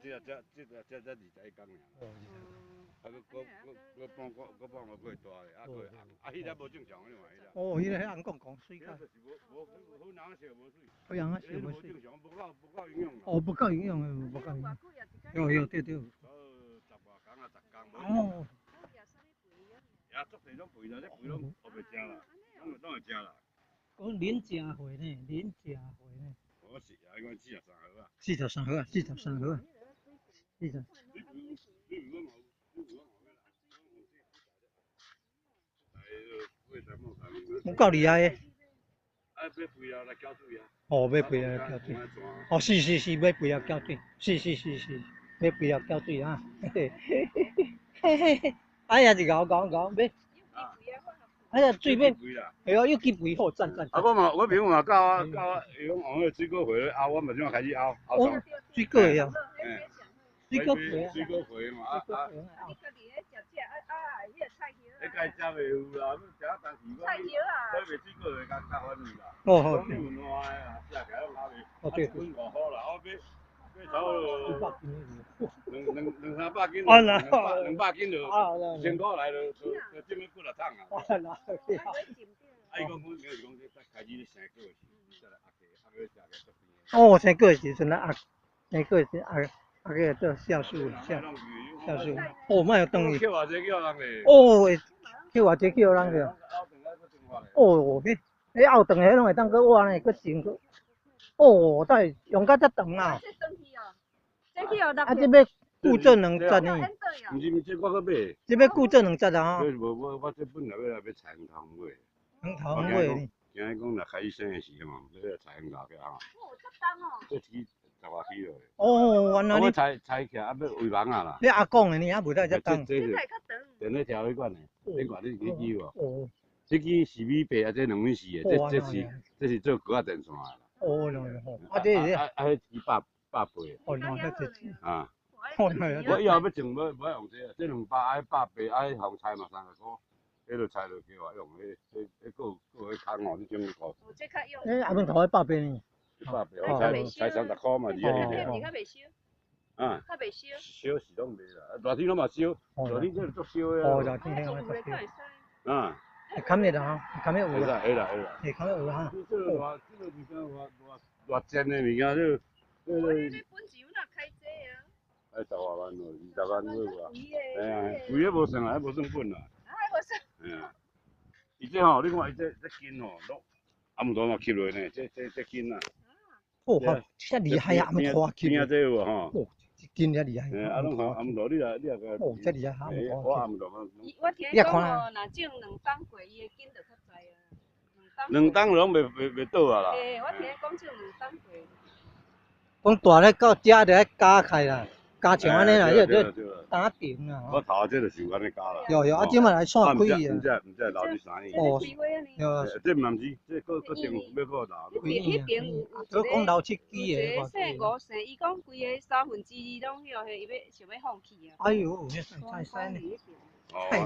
这21工尔。啊，佮放我过大咧，过红，迄个无正常的嘛，迄个。哦，迄个红公水个。就是无好人烧无水。好人啊，烧无水。正常，不够营养。哦，不够营养的，不够营养。有对。10外工啊10工。哦。也足侪种肥啦，这肥拢学袂食啦，拢会食啦。讲恁正会呢，恁正会呢。我是啊，伊讲43号啊。43号啊，43号啊。40。有够厉害的。啊，要肥啊来浇水啊。哦，要肥啊来浇水。哦，是，要肥啊浇水，是，要肥啊浇水啊。嘿。哎呀，是搞要。哎呀，水要，哎呦，又去肥好，赞。啊，我朋友嘛教我，伊讲往迄水果肥咧熬，我嘛怎啊开始熬。哦，水果的哦。水果肥啊。水果肥嘛，啊。你家食袂有啦，你食啊，但是我卖水果的较较欢喜啦。哦好。讲你有烂的啊，食起来拢较袂。哦对。1斤5块啦，我买差不多200斤200斤。啊那。200斤就1000块来就这么几6桶啊。啊那。啊，伊讲讲就是讲这开始生果的时阵，再来压个食个足甜。哦，生果的时阵啊，生果的时啊个做酵素。哦，莫要等伊。捡偌济叫人嘞。哦，捡偌济叫人着。哦，迄后长迄拢会当搁活呢，搁整搁。哦，等用到遮长啊。啊，这要固证2节呢。毋是，这我搁买。这要固证2节啊。我这本来要采红桃买。红桃买呢。今日讲若开始生的时嘛，要采红桃去啊。哦，这重哦。这10外起落。哦，原来你。我采起来啊，要喂网啊啦。你阿公的呢，还袂得遮重。这是电咧调迄款的，你看你去记无？哦。这支是米白啊，这2米4的，这是做高压电线的啦。哦，啊这是。迄100八。哦，那这是。啊。我以后要种无用这啊，这200爱100八爱红菜嘛30块，迄落菜落叫我用，迄个迄空哦，你种个。哦，这较用。诶，阿门头100八呢？100八，菜30块嘛，而家迄个。较袂烧。啊。较袂烧。烧是拢袂啦，热天拢嘛烧，热天这足烧的。哦，热天迄个足烧。啊。会砍热啦，砍热有啦。会啦。会砍热有啦。这个物件偌贱的物件，这。我迄个本钱哪开济啊？10外万咯，20万有啊。哎呀，贵个无算啊，还无算本啦。啊，还无算。哎呀，伊这吼，你看伊这斤吼，拢暗头嘛吸落呢，这斤啊。哦，遮厉害啊，暗头吸。听这有无吼？哦，一斤遐厉害。啊，拢暗头，你个。哦，遮厉害，暗头。我暗头嘛。我听讲吼，若种2担过，伊的斤就较济啊。2担拢袂倒啊啦。嘿，我听讲种2担过。讲大咧到遮就爱加开啦，加像安尼啦，迄个打顶啊。我头这就是有安尼加啦。有，啊，即摆来算几啊？唔知留伫啥呢？哦，这毋是，这个政府要个留。迄边有都讲留7支的。一个生5生，伊讲规个2/3拢遐，伊想要放弃啊。哎呦，太犀利。